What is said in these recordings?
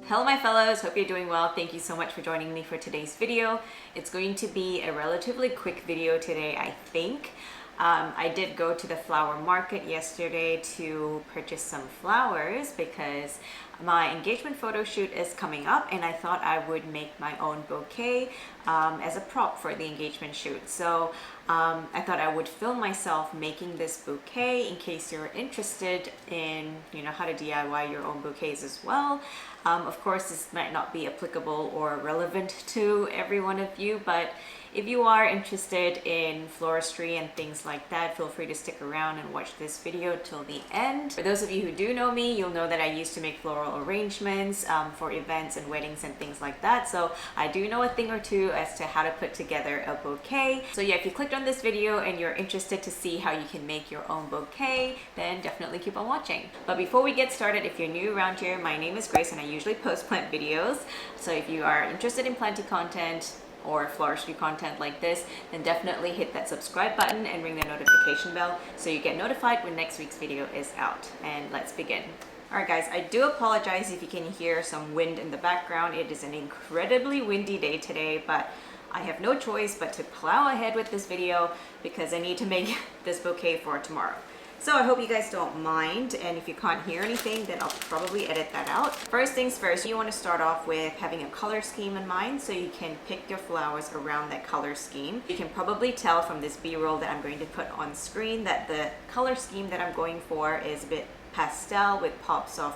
Hello my fellows, hope you're doing well. Thank you so much for joining me for today's video. It's going to be a relatively quick video today, I think. I did go to the flower market yesterday to purchase some flowers because my engagement photo shoot is coming up and I thought I would make my own bouquet as a prop for the engagement shoot. So I thought I would film myself making this bouquet in case you're interested in how to DIY your own bouquets as well. Of course, this might not be applicable or relevant to every one of you, but if you are interested in floristry and things like that, feel free to stick around and watch this video till the end. For those of you who do know me, you'll know that I used to make floral arrangements for events and weddings and things like that. So I do know a thing or two as to how to put together a bouquet. So yeah, if you clicked on this video and you're interested to see how you can make your own bouquet, then definitely keep on watching. But before we get started, if you're new around here, my name is Grace and I usually post plant videos. So if you are interested in planting content, or floristry content like this, then definitely hit that subscribe button and ring the notification bell so you get notified when next week's video is out. And let's begin. Alright guys, I do apologize if you can hear some wind in the background. It is an incredibly windy day today, but I have no choice but to plow ahead with this video because I need to make this bouquet for tomorrow. So I hope you guys don't mind, and if you can't hear anything, then I'll probably edit that out. First things first, you want to start off with having a color scheme in mind so you can pick your flowers around that color scheme. You can probably tell from this B-roll that I'm going to put on screen that the color scheme that I'm going for is a bit pastel with pops of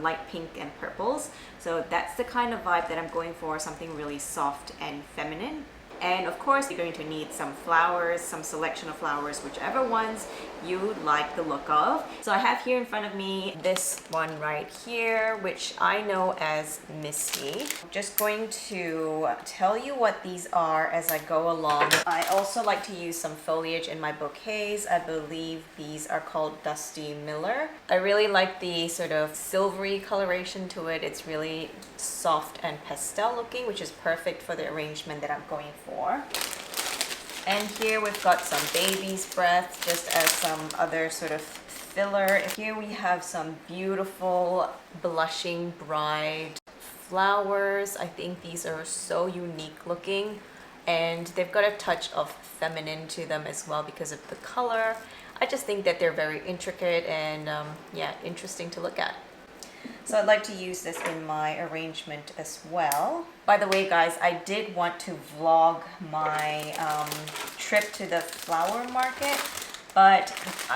light pink and purples. So that's the kind of vibe that I'm going for, something really soft and feminine. And of course, you're going to need some flowers, some selection of flowers, whichever ones you like the look of. So I have here in front of me this one right here, which I know as Misty. I'm just going to tell you what these are as I go along. I also like to use some foliage in my bouquets. I believe these are called Dusty Miller. I really like the sort of silvery coloration to it. It's really soft and pastel looking, which is perfect for the arrangement that I'm going for. And here we've got some baby's breath just as some other sort of filler. Here we have some beautiful blushing bride flowers. I think these are so unique looking and they've got a touch of feminine to them as well because of the color. I just think that they're very intricate and yeah, interesting to look at. So I'd like to use this in my arrangement as well. By the way guys, I did want to vlog my trip to the flower market, but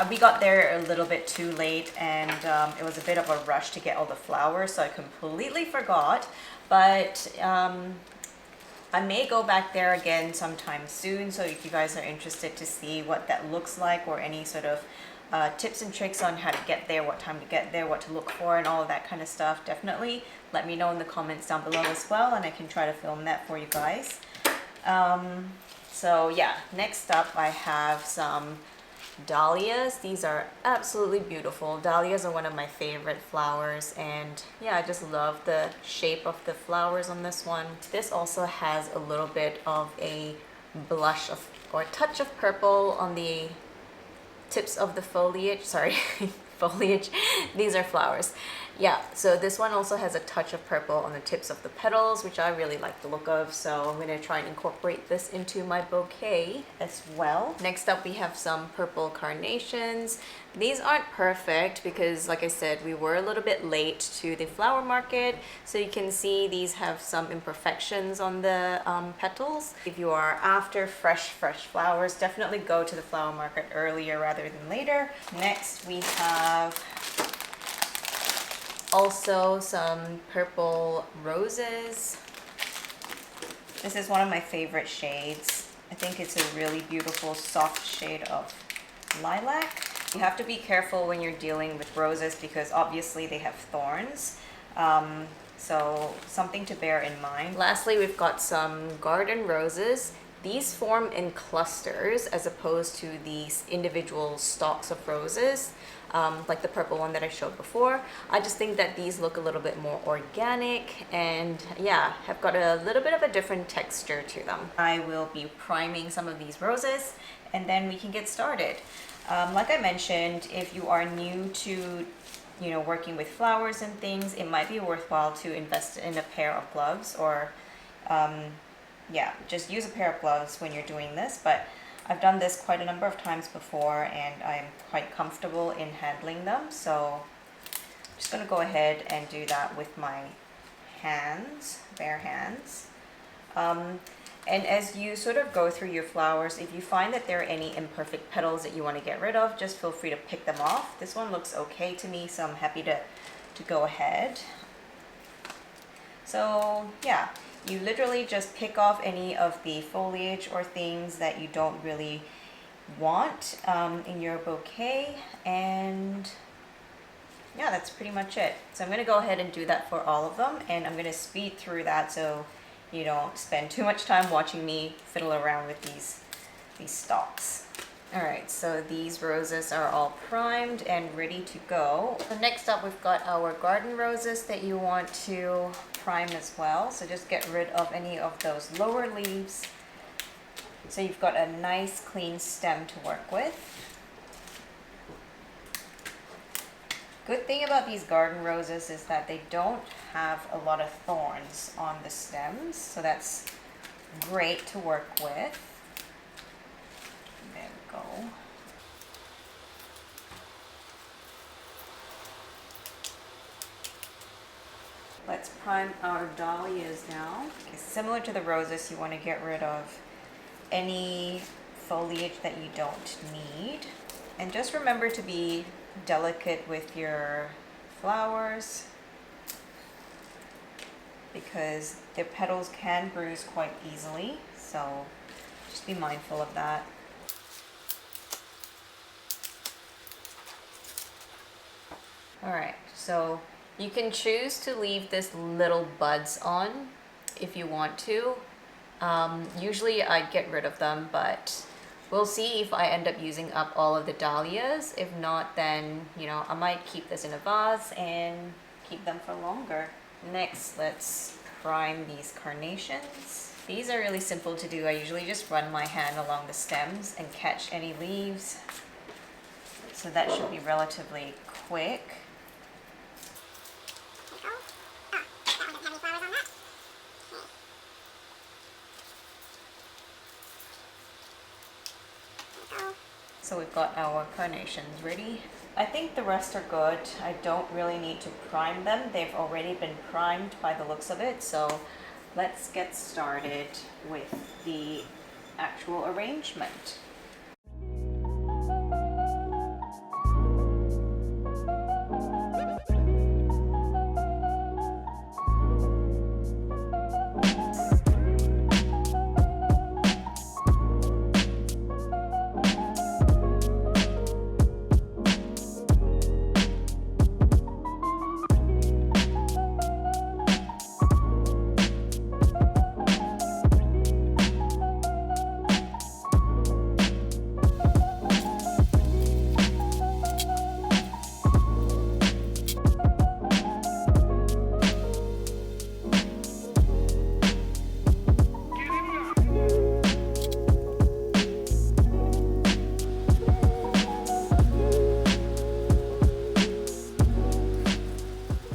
we got there a little bit too late and it was a bit of a rush to get all the flowers, so I completely forgot. But I may go back there again sometime soon, so if you guys are interested to see what that looks like or any sort of tips and tricks on how to get there, what time to get there, what to look for and all of that kind of stuff, definitely let me know in the comments down below as well and I can try to film that for you guys. So yeah, next up I have some dahlias. These are absolutely beautiful. Dahlias are one of my favorite flowers and yeah, I just love the shape of the flowers on this one. This also has a little bit of a blush of or touch of purple on the tips of the foliage. Sorry, foliage. These are flowers. Yeah, so this one also has a touch of purple on the tips of the petals, which I really like the look of. So I'm going to try and incorporate this into my bouquet as well. Next up, we have some purple carnations. These aren't perfect because, like I said, we were a little bit late to the flower market. So you can see these have some imperfections on the petals. If you are after fresh flowers, definitely go to the flower market earlier rather than later. Next, we have also some purple roses. This is one of my favorite shades. I think it's a really beautiful soft shade of lilac. You have to be careful when you're dealing with roses because obviously they have thorns. So something to bear in mind. Lastly, we've got some garden roses. These form in clusters as opposed to these individual stalks of roses, like the purple one that I showed before. I just think that these look a little bit more organic and yeah, have got a little bit of a different texture to them. I will be priming some of these roses and then we can get started. Like I mentioned, if you are new to you know, working with flowers and things, it might be worthwhile to invest in a pair of gloves, or yeah, just use a pair of gloves when you're doing this. But I've done this quite a number of times before and I'm quite comfortable in handling them, so I'm just going to go ahead and do that with my hands, bare hands. And as you sort of go through your flowers, if you find that there are any imperfect petals that you want to get rid of, just feel free to pick them off. This one looks okay to me, so I'm happy to go ahead. So yeah, you literally just pick off any of the foliage or things that you don't really want in your bouquet, and yeah, that's pretty much it. So I'm going to go ahead and do that for all of them, and I'm going to speed through that so you don't spend too much time watching me fiddle around with these stalks. Alright, so these roses are all primed and ready to go. So next up, we've got our garden roses that you want to prime as well. So just get rid of any of those lower leaves, so you've got a nice clean stem to work with. Good thing about these garden roses is that they don't have a lot of thorns on the stems, so that's great to work with. There we go. Let's prime our dahlias now. Okay, similar to the roses, you want to get rid of any foliage that you don't need. And just remember to be delicate with your flowers, because their petals can bruise quite easily, so just be mindful of that. Alright, so you can choose to leave this little buds on if you want to. Usually I'd get rid of them, but we'll see if I end up using up all of the dahlias. If not, then, you know, I might keep this in a vase and keep them for longer. Next, let's prime these carnations. These are really simple to do. I usually just run my hand along the stems and catch any leaves. So that should be relatively quick. So we've got our carnations ready. I think the rest are good. I don't really need to prime them. They've already been primed by the looks of it. So let's get started with the actual arrangement.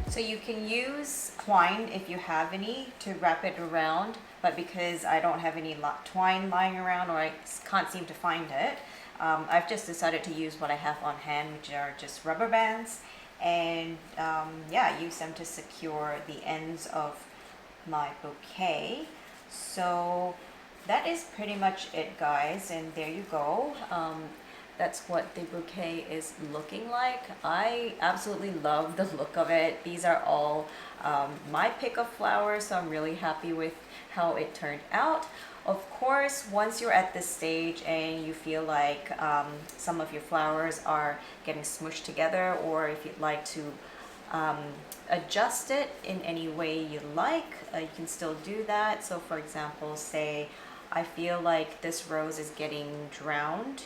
So you can use twine if you have any to wrap it around, but because I don't have any twine lying around, or I can't seem to find it, I've just decided to use what I have on hand, which are just rubber bands, and yeah, use them to secure the ends of my bouquet. So that is pretty much it, guys, and there you go. That's what the bouquet is looking like. I absolutely love the look of it. These are all my pick of flowers, so I'm really happy with how it turned out. Of course, once you're at this stage and you feel like some of your flowers are getting smushed together, or if you'd like to adjust it in any way you like, you can still do that. So for example, say I feel like this rose is getting drowned,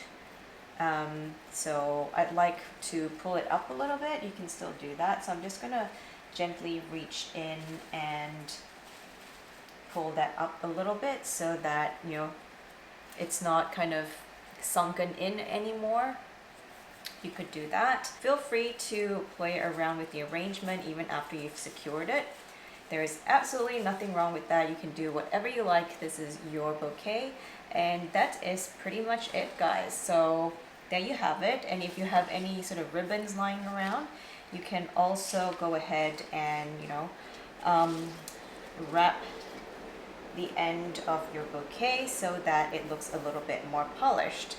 so I'd like to pull it up a little bit. You can still do that. So I'm just gonna gently reach in and pull that up a little bit so that, you know, it's not kind of sunken in anymore. you could do that. Feel free to play around with the arrangement even after you've secured it. There is absolutely nothing wrong with that. You can do whatever you like. This is your bouquet, and that is pretty much it, guys. So there you have it. And if you have any sort of ribbons lying around, you can also go ahead and, you know, wrap the end of your bouquet so that it looks a little bit more polished.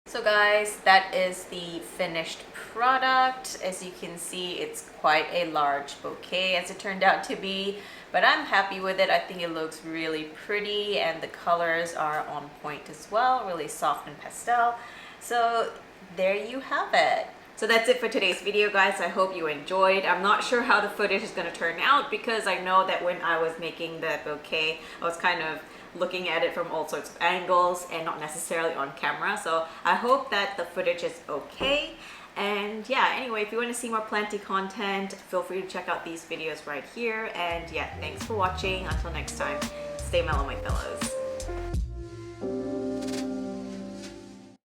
So guys, that is the finished product. As you can see, it's quite a large bouquet as it turned out to be, but I'm happy with it. I think it looks really pretty and the colors are on point as well, really soft and pastel. So there you have it. So that's it for today's video, guys. I hope you enjoyed. I'm not sure how the footage is going to turn out because I know that when I was making the bouquet, I was kind of looking at it from all sorts of angles and not necessarily on camera. So I hope that the footage is okay. And yeah, anyway, if you want to see more planty content, feel free to check out these videos right here. And yeah, thanks for watching. Until next time, stay mellow, my fellows.